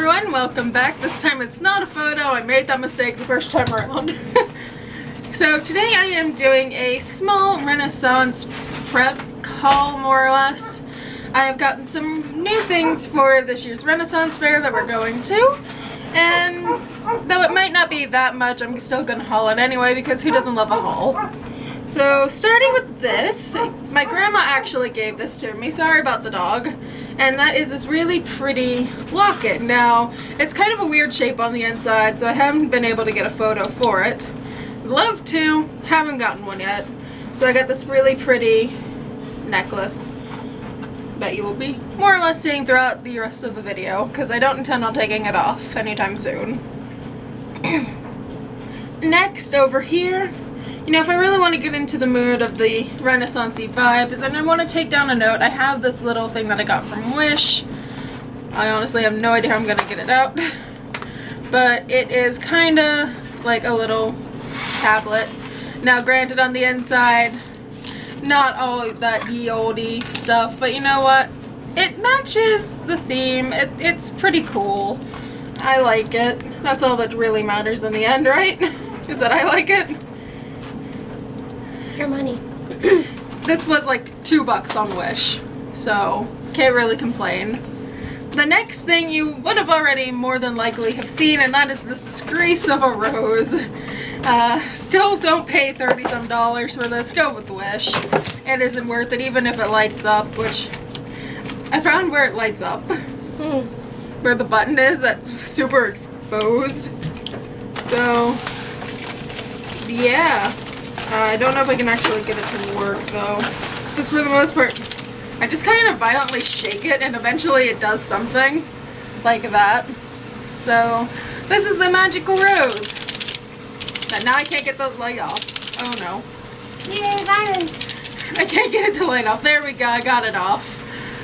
everyone, welcome back. This time it's not a photo. I made that mistake the first time around. So today I am doing a small Renaissance prep haul, more or less. I have gotten some new things for this year's Renaissance fair that we're going to, and though it might not be that much, I'm still gonna haul it anyway because who doesn't love a haul? So starting with this, my grandma actually gave this to me, sorry about the dog, and that is this really pretty locket. Now, it's kind of a weird shape on the inside, so I haven't been able to get a photo for it. Love to, haven't gotten one yet. So I got this really pretty necklace that you will be more or less seeing throughout the rest of the video, because I don't intend on taking it off anytime soon. Next, over here, you know, if I really want to get into the mood of the Renaissance-y vibes and I want to take down a note, I have this little thing that I got from Wish. I honestly have no idea how I'm going to get it out. But it is kind of like a little tablet. Now granted, on the inside, not all that ye olde stuff, but you know what? It matches the theme. It's pretty cool. I like it. That's all that really matters in the end, right? Is that I like it. Your money. This was like $2 on Wish, so can't really complain. The next thing you would have already more than likely have seen, and that is this disgrace of a rose. Still don't pay $30 some for this. Go with Wish. It isn't worth it, even if it lights up, which I found where it lights up. Where the button is, that's super exposed. So, yeah. I don't know if I can actually get it to work though, because for the most part, I just kind of violently shake it and eventually it does something like that. So this is the magical rose. But now I can't get the light off. Oh no. Yay, virus! I can't get it to light off. There we go, I got it off.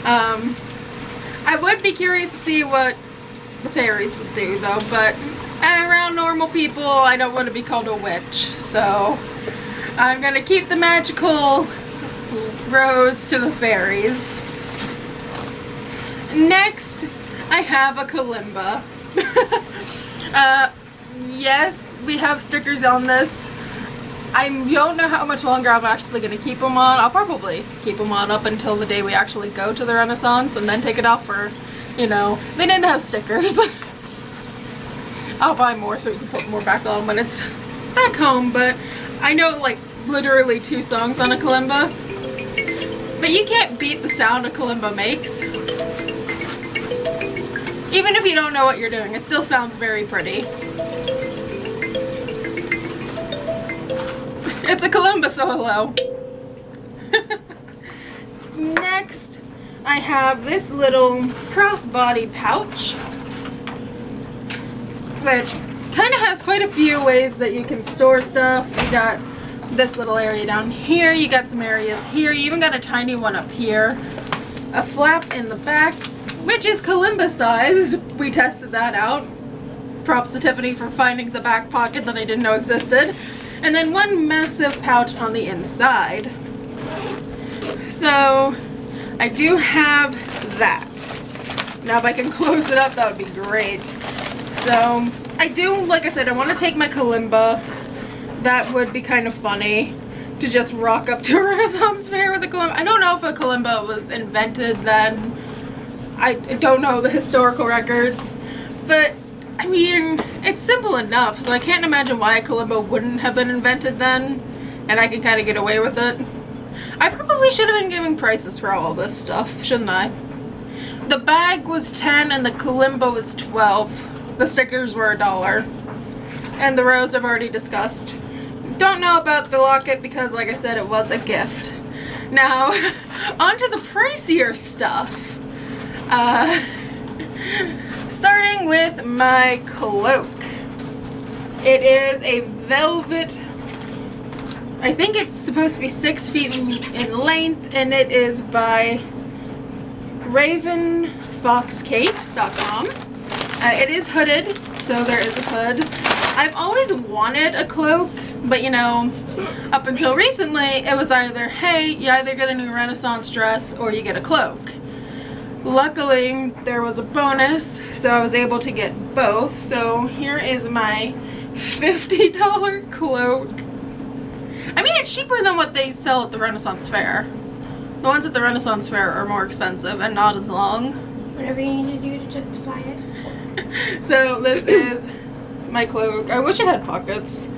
I would be curious to see what the fairies would do though, but around normal people, I don't want to be called a witch, so I'm gonna keep the magical rose to the fairies. Next, I have a kalimba. Yes, we have stickers on this. I don't know how much longer I'm actually gonna keep them on. I'll probably keep them on up until the day we actually go to the Renaissance and then take it off for, you know, they didn't have stickers. I'll buy more so we can put more back on when it's back home, but I know like literally 2 songs on a kalimba, but you can't beat the sound a kalimba makes. Even if you don't know what you're doing, it still sounds very pretty. It's a kalimba solo. Next, I have this little crossbody pouch, which kind of has quite a few ways that you can store stuff. You got this little area down here, you got some areas here, you even got a tiny one up here, a flap in the back, which is kalimba sized. We tested that out. Props to Tiffany for finding the back pocket that I didn't know existed. And then one massive pouch on the inside. So I do have that. Now if I can close it up, that would be great. So I do, like I said, I want to take my kalimba. That would be kind of funny to just rock up to a Renaissance fair with a kalimba. I don't know if a kalimba was invented then. I don't know the historical records. But, I mean, it's simple enough. So I can't imagine why a kalimba wouldn't have been invented then. And I can kind of get away with it. I probably should have been giving prices for all of this stuff, shouldn't I? The bag was $10 and the kalimba was $12. The stickers were $1. And the rose I've already discussed. Don't know about the locket because, like I said, it was a gift. Now, onto the pricier stuff. Starting with my cloak. It is a velvet, I think it's supposed to be 6 feet in length, and it is by RavenFoxCapes.com. It is hooded, so there is a hood. I've always wanted a cloak, but you know, up until recently, it was either, hey, you either get a new Renaissance dress or you get a cloak. Luckily, there was a bonus, so I was able to get both. So here is my $50 cloak. I mean, it's cheaper than what they sell at the Renaissance Fair. The ones at the Renaissance Fair are more expensive and not as long. Whatever you need to do to justify it. So this is my cloak. I wish it had pockets,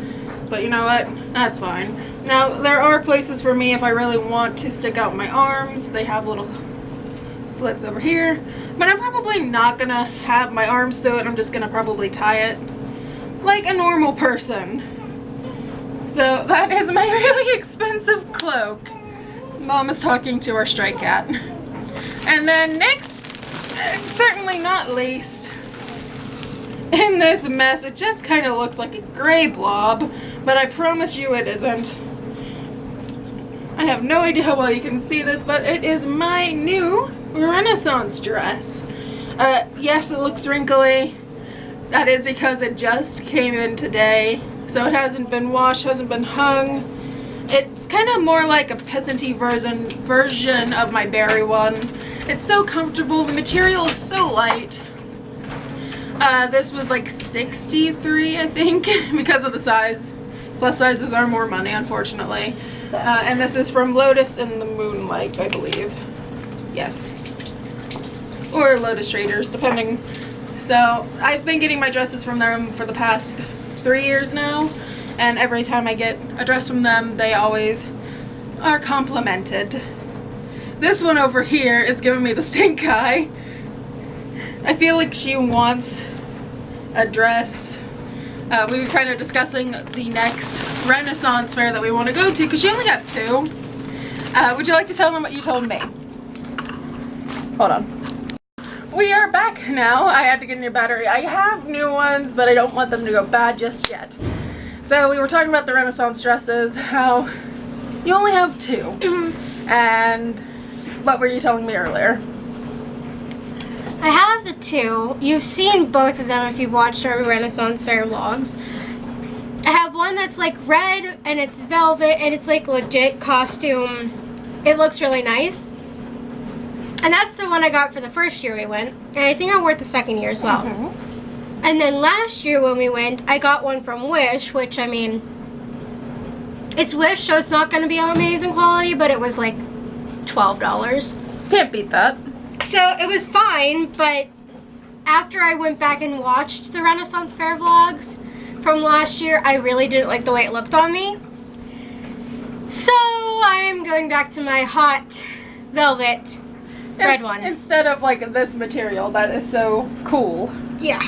but you know what? That's fine. Now, there are places for me if I really want to stick out my arms. They have little slits over here, but I'm probably not gonna have my arms through it. I'm just gonna probably tie it like a normal person. So that is my really expensive cloak. Mom is talking to our stray cat. And then next, certainly not least, in this mess, it just kind of looks like a gray blob, but I promise you it isn't. I have no idea how well you can see this, but it is my new Renaissance dress. Yes, it looks wrinkly. That is because it just came in today, so it hasn't been washed, hasn't been hung. It's kind of more like a peasanty version of my berry one. It's so comfortable. The material is so light. This was like $63, I think, because of the size. Plus sizes are more money, unfortunately. And this is from Lotus in the Moonlight, I believe. Yes. Or Lotus Traders, depending. So I've been getting my dresses from them for the past 3 years now. And every time I get a dress from them, they always are complimented. This one over here is giving me the stink eye. I feel like she wants a dress. We were kind of discussing the next Renaissance Fair that we want to go to because she only got 2. Would you like to tell them what you told me? Hold on. We are back now. I had to get a new battery. I have new ones, but I don't want them to go bad just yet. So we were talking about the Renaissance dresses, how you only have 2. And what were you telling me earlier? I have the 2. You've seen both of them if you've watched our Renaissance Fair vlogs. I have one that's like red and it's velvet and it's like legit costume. It looks really nice. And that's the one I got for the first year we went. And I think I wore it the second year as well. And then last year when we went, I got one from Wish, which I mean, it's Wish, so it's not going to be of amazing quality, but it was like $12. Can't beat that. So it was fine, but after I went back and watched the Renaissance Fair vlogs from last year, I really didn't like the way it looked on me. So I'm going back to my hot velvet red one. Instead of like this material that is so cool. Yeah.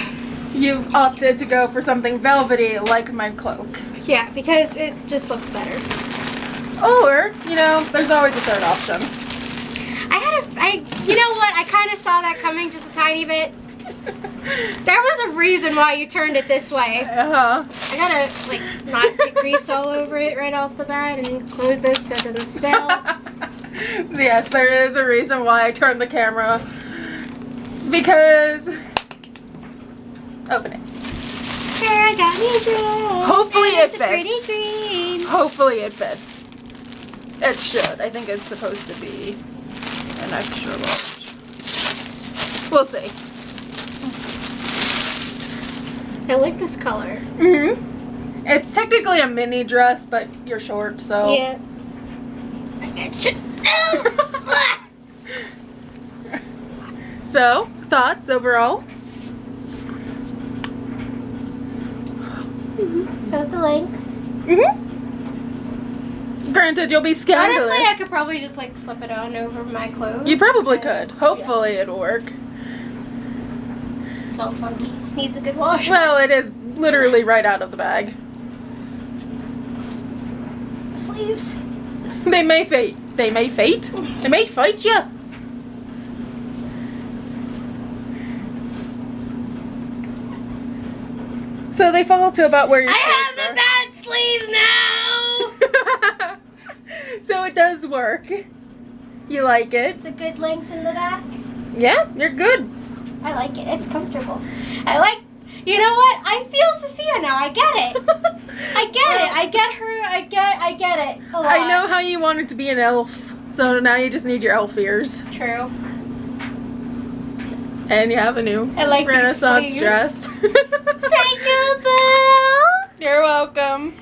You've opted to go for something velvety like my cloak. Yeah, because it just looks better. Or, you know, there's always a third option. You know what? I kind of saw that coming just a tiny bit. There was a reason why you turned it this way. I gotta, like, not get grease all over it right off the bat and close this so it doesn't spill. Yes, there is a reason why I turned the camera. Because... Open it. Here, I got me a dress. Hopefully it It's a fits. pretty green. Hopefully it fits. It should. I think it's supposed to be an extra large. We'll see. I like this color. It's technically a mini dress, but you're short, so... Yeah. So, thoughts overall? How's the length? Granted, you'll be scandalous. Honestly, I could probably just like slip it on over my clothes. You probably could. Hopefully it'll work. Smells funky. Needs a good wash. Well, it is literally right out of the bag. Sleeves. They may fate. They may fate. They may fight you. So they fall to about where your I have the bad sleeves now. So it does work. You like it? It's a good length in the back. Yeah, you're good. I like it. It's comfortable. You know what? I feel Sophia now. I get it. I get it. I get her. I get it a lot. I know how you wanted to be an elf. So now you just need your elf ears. True. And you have a new I like these Renaissance sleeves. dress. Thank you, Boo. You're welcome.